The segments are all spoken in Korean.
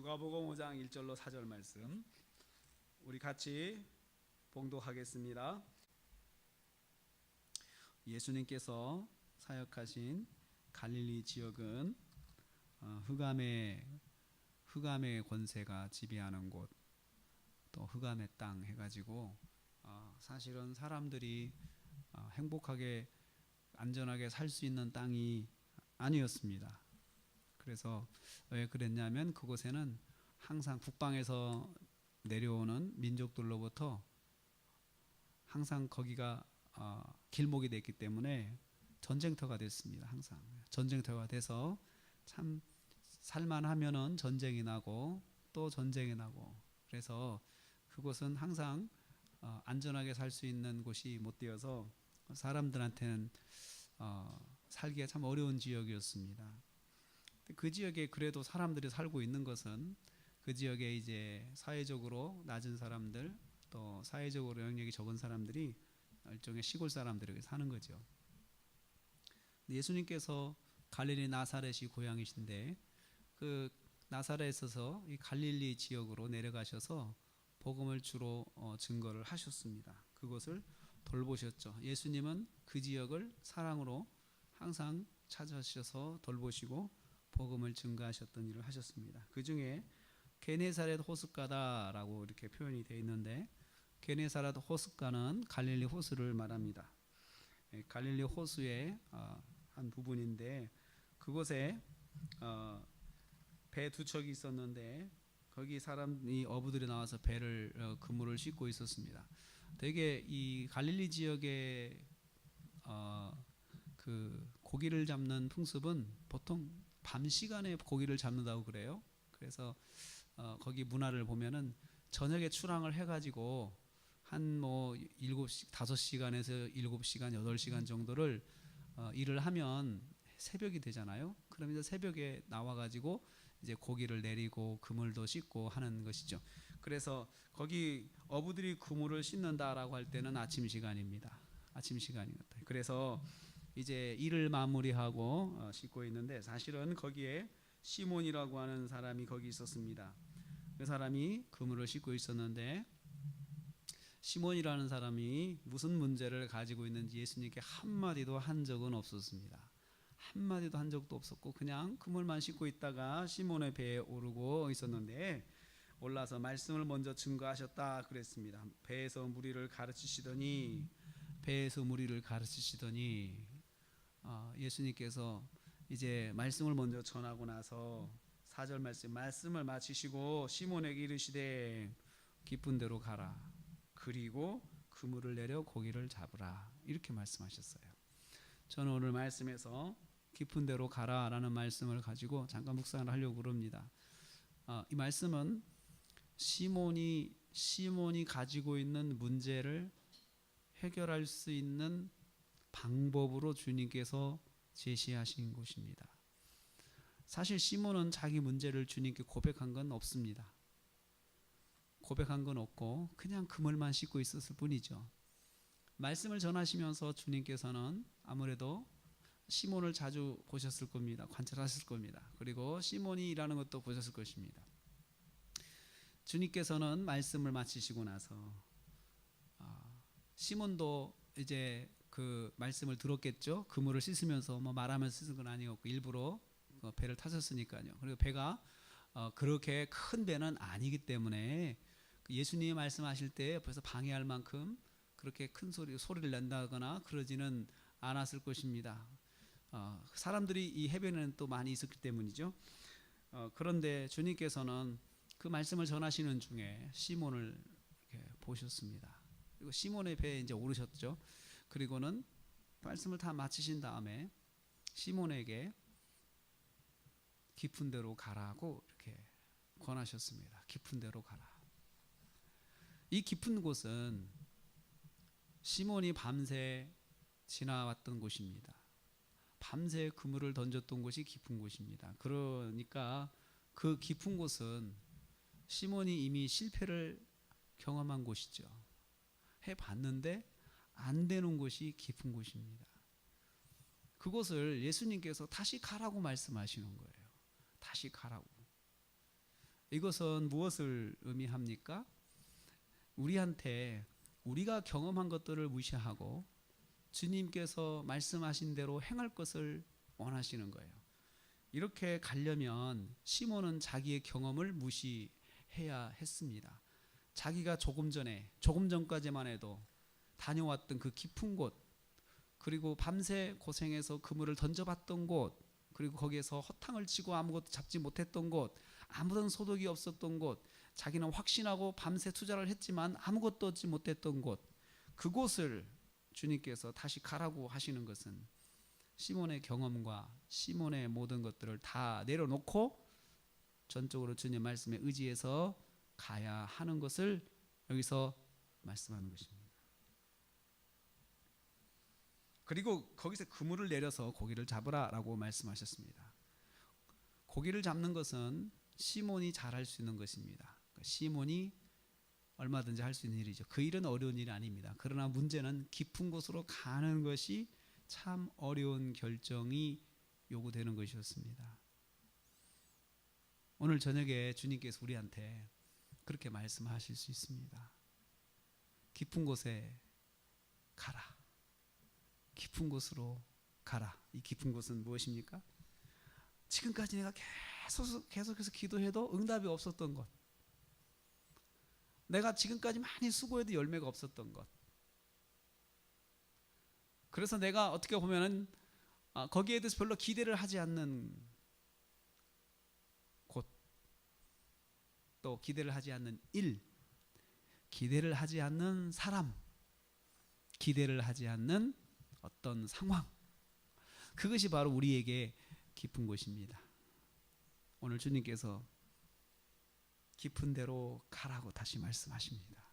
누가복음 5장 1절로 4절 말씀 우리 같이 봉독하겠습니다. 예수님께서 사역하신 갈릴리 지역은 흑암의 권세가 지배하는 곳, 또 흑암의 땅 해가지고 사실은 사람들이 행복하게 안전하게 살 수 있는 땅이 아니었습니다. 그래서 왜 그랬냐면 그곳에는 항상 북방에서 내려오는 민족들로부터 항상 거기가 길목이 됐기 때문에 전쟁터가 됐습니다. 항상 전쟁터가 돼서 참 살만하면은 전쟁이 나고 또 전쟁이 나고, 그래서 그곳은 항상 안전하게 살 수 있는 곳이 못 되어서 사람들한테는 살기가 참 어려운 지역이었습니다. 그 지역에 그래도 사람들이 살고 있는 것은 그 지역에 이제 사회적으로 낮은 사람들, 또 사회적으로 영역이 적은 사람들이 일종의 시골 사람들에게 사는 거죠. 예수님께서 갈릴리 나사렛이 고향이신데 그 나사렛에서 이 갈릴리 지역으로 내려가셔서 복음을 주로 증거를 하셨습니다. 그곳을 돌보셨죠. 예수님은 그 지역을 사랑으로 항상 찾아주셔서 돌보시고 복음을 증거하셨던 일을 하셨습니다. 그 중에 게네사렛 호숫가다라고 이렇게 표현이 되어 있는데, 게네사렛 호숫가는 갈릴리 호수를 말합니다. 갈릴리 호수의 한 부분인데 그곳에 배 두 척이 있었는데 거기 사람이 어부들이 나와서 배를 그물을 싣고 있었습니다. 되게 이 갈릴리 지역의 그 고기를 잡는 풍습은 보통 밤 시간에 고기를 잡는다고 그래요. 그래서 거기 문화를 보면은 저녁에 출항을 해가지고 한 5시간에서 7시간, 8시간 정도를 일을 하면 새벽이 되잖아요. 그럼 이제 새벽에 나와가지고 이제 고기를 내리고 그물도 싣고 하는 것이죠. 그래서 거기 어부들이 그물을 싣는다라고 할 때는 아침 시간입니다. 아침 시간이었다. 그래서 이제 일을 마무리하고 싣고 있는데, 사실은 거기에 시몬이라고 하는 사람이 거기 있었습니다. 그 사람이 그물을 싣고 있었는데 시몬이라는 사람이 무슨 문제를 가지고 있는지 예수님께 한마디도 한 적은 없었습니다. 한마디도 한 적도 없었고 그냥 그물만 싣고 있다가 시몬의 배에 오르고 있었는데, 올라서 말씀을 먼저 증거하셨다 그랬습니다. 배에서 무리를 가르치시더니 예수님께서 이제 말씀을 먼저 전하고 나서 4절 말씀을 마치시고 시몬에게 이르시되 깊은 데로 가라, 그리고 그물을 내려 고기를 잡으라, 이렇게 말씀하셨어요. 저는 오늘 말씀에서 깊은 데로 가라라는 말씀을 가지고 잠깐 묵상을 하려고 그럽니다. 이 말씀은 시몬이 가지고 있는 문제를 해결할 수 있는 방법으로 주님께서 제시하신 것입니다. 사실 시몬은 자기 문제를 주님께 고백한 건 없습니다. 고백한 건 없고 그냥 그물만 싣고 있었을 뿐이죠. 말씀을 전하시면서 주님께서는 아무래도 시몬을 자주 보셨을 겁니다. 관찰하셨을 겁니다. 그리고 시몬이 일하는 것도 보셨을 것입니다. 주님께서는 말씀을 마치시고 나서 시몬도 이제 그 말씀을 들었겠죠. 그물을 씻으면서 말하면서 씻은 건 아니었고 일부러 배를 타셨으니까요. 그리고 배가 그렇게 큰 배는 아니기 때문에 예수님이 말씀하실 때 옆에서 방해할 만큼 그렇게 큰 소리를 낸다거나 그러지는 않았을 것입니다. 사람들이 이 해변에는 또 많이 있었기 때문이죠. 그런데 주님께서는 그 말씀을 전하시는 중에 시몬을 이렇게 보셨습니다. 그리고 시몬의 배에 이제 오르셨죠. 그리고는 말씀을 다 마치신 다음에 시몬에게 깊은 데로 가라고 이렇게 권하셨습니다. 깊은 데로 가라. 이 깊은 곳은 시몬이 밤새 지나왔던 곳입니다. 밤새 그물을 던졌던 곳이 깊은 곳입니다. 그러니까 그 깊은 곳은 시몬이 이미 실패를 경험한 곳이죠. 해봤는데 안 되는 곳이 깊은 곳입니다. 그곳을 예수님께서 다시 가라고 말씀하시는 거예요. 다시 가라고. 이것은 무엇을 의미합니까? 우리한테 우리가 경험한 것들을 무시하고 주님께서 말씀하신 대로 행할 것을 원하시는 거예요. 이렇게 가려면 시몬은 자기의 경험을 무시해야 했습니다. 자기가 조금 전까지만 해도 다녀왔던 그 깊은 곳, 그리고 밤새 고생해서 그물을 던져봤던 곳, 그리고 거기에서 허탕을 치고 아무것도 잡지 못했던 곳, 아무런 소득이 없었던 곳, 자기는 확신하고 밤새 투자를 했지만 아무것도 얻지 못했던 곳, 그곳을 주님께서 다시 가라고 하시는 것은 시몬의 경험과 시몬의 모든 것들을 다 내려놓고 전적으로 주님 말씀에 의지해서 가야 하는 것을 여기서 말씀하는 것입니다. 그리고 거기서 그물을 내려서 고기를 잡으라라고 말씀하셨습니다. 고기를 잡는 것은 시몬이 잘할 수 있는 것입니다. 시몬이 얼마든지 할 수 있는 일이죠. 그 일은 어려운 일이 아닙니다. 그러나 문제는 깊은 곳으로 가는 것이 참 어려운 결정이 요구되는 것이었습니다. 오늘 저녁에 주님께서 우리한테 그렇게 말씀하실 수 있습니다. 깊은 곳에 가라. 깊은 곳으로 가라. 이 깊은 곳은 무엇입니까? 지금까지 내가 계속해서 기도해도 응답이 없었던 것, 내가 지금까지 많이 수고해도 열매가 없었던 것, 그래서 내가 어떻게 보면은 거기에 대해서 별로 기대를 하지 않는 곳, 또 기대를 하지 않는 일, 기대를 하지 않는 사람, 기대를 하지 않는 어떤 상황, 그것이 바로 우리에게 깊은 곳입니다. 오늘 주님께서 깊은 데로 가라고 다시 말씀하십니다.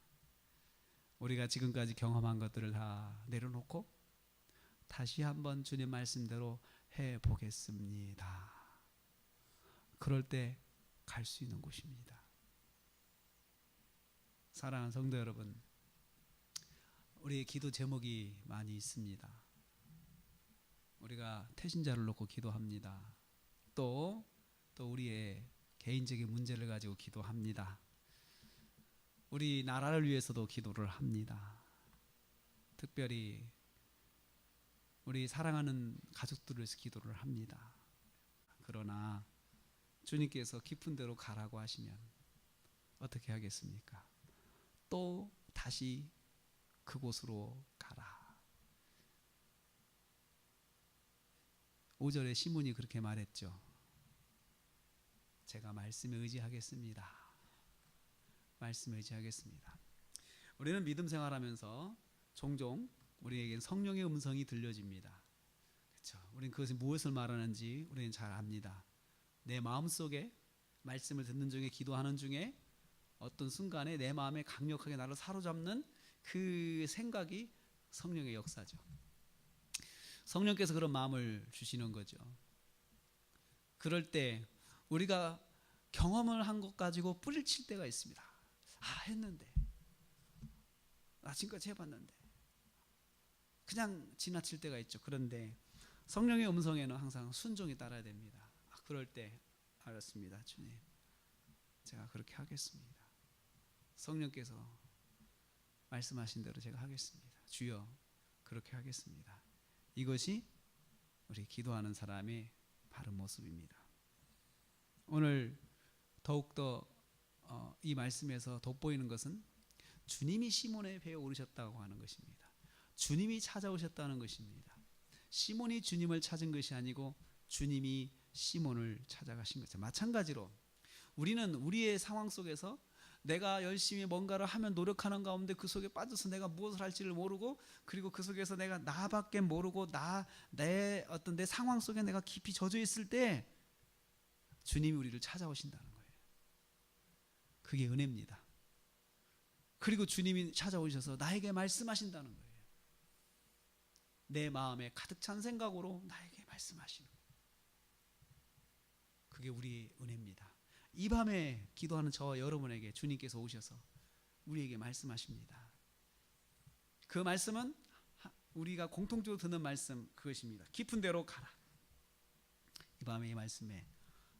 우리가 지금까지 경험한 것들을 다 내려놓고 다시 한번 주님 말씀대로 해보겠습니다. 그럴 때 갈 수 있는 곳입니다. 사랑하는 성도 여러분, 우리의 기도 제목이 많이 있습니다. 우리가 태신자를 놓고 기도합니다. 또 우리의 개인적인 문제를 가지고 기도합니다. 우리 나라를 위해서도 기도를 합니다. 특별히 우리 사랑하는 가족들을 위해서 기도를 합니다. 그러나 주님께서 깊은 데로 가라고 하시면 어떻게 하겠습니까? 또 다시 그곳으로 가라. 5절에 시몬이 그렇게 말했죠. 제가 말씀에 의지하겠습니다. 말씀에 의지하겠습니다. 우리는 믿음 생활하면서 종종 우리에겐 성령의 음성이 들려집니다. 그렇죠? 우리는 그것이 무엇을 말하는지 우리는 잘 압니다. 내 마음속에 말씀을 듣는 중에, 기도하는 중에 어떤 순간에 내 마음에 강력하게 나를 사로잡는 그 생각이 성령의 역사죠. 성령께서 그런 마음을 주시는 거죠. 그럴 때 우리가 경험을 한 것 가지고 뿌리칠 때가 있습니다. 했는데, 지금까지 해봤는데, 그냥 지나칠 때가 있죠. 그런데 성령의 음성에는 항상 순종이 따라야 됩니다. 그럴 때 알았습니다. 주님, 제가 그렇게 하겠습니다. 성령께서 말씀하신 대로 제가 하겠습니다. 주여, 그렇게 하겠습니다. 이것이 우리 기도하는 사람의 바른 모습입니다. 오늘 더욱더 이 말씀에서 돋보이는 것은 주님이 시몬의 배에 오르셨다고 하는 것입니다. 주님이 찾아오셨다는 것입니다. 시몬이 주님을 찾은 것이 아니고 주님이 시몬을 찾아가신 거죠. 마찬가지로 우리는 우리의 상황 속에서 내가 열심히 뭔가를 하면 노력하는 가운데 그 속에 빠져서 내가 무엇을 할지를 모르고, 그리고 그 속에서 내가 나밖에 모르고 내 상황 속에 내가 깊이 젖어 있을 때 주님이 우리를 찾아오신다는 거예요. 그게 은혜입니다. 그리고 주님이 찾아오셔서 나에게 말씀하신다는 거예요. 내 마음에 가득 찬 생각으로 나에게 말씀하시는 거예요. 그게 우리의 은혜입니다. 이 밤에 기도하는 저와 여러분에게 주님께서 오셔서 우리에게 말씀하십니다. 그 말씀은 우리가 공통적으로 듣는 말씀, 그것입니다. 깊은 데로 가라. 이 밤에 이 말씀에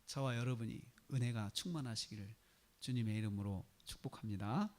저와 여러분이 은혜가 충만하시기를 주님의 이름으로 축복합니다.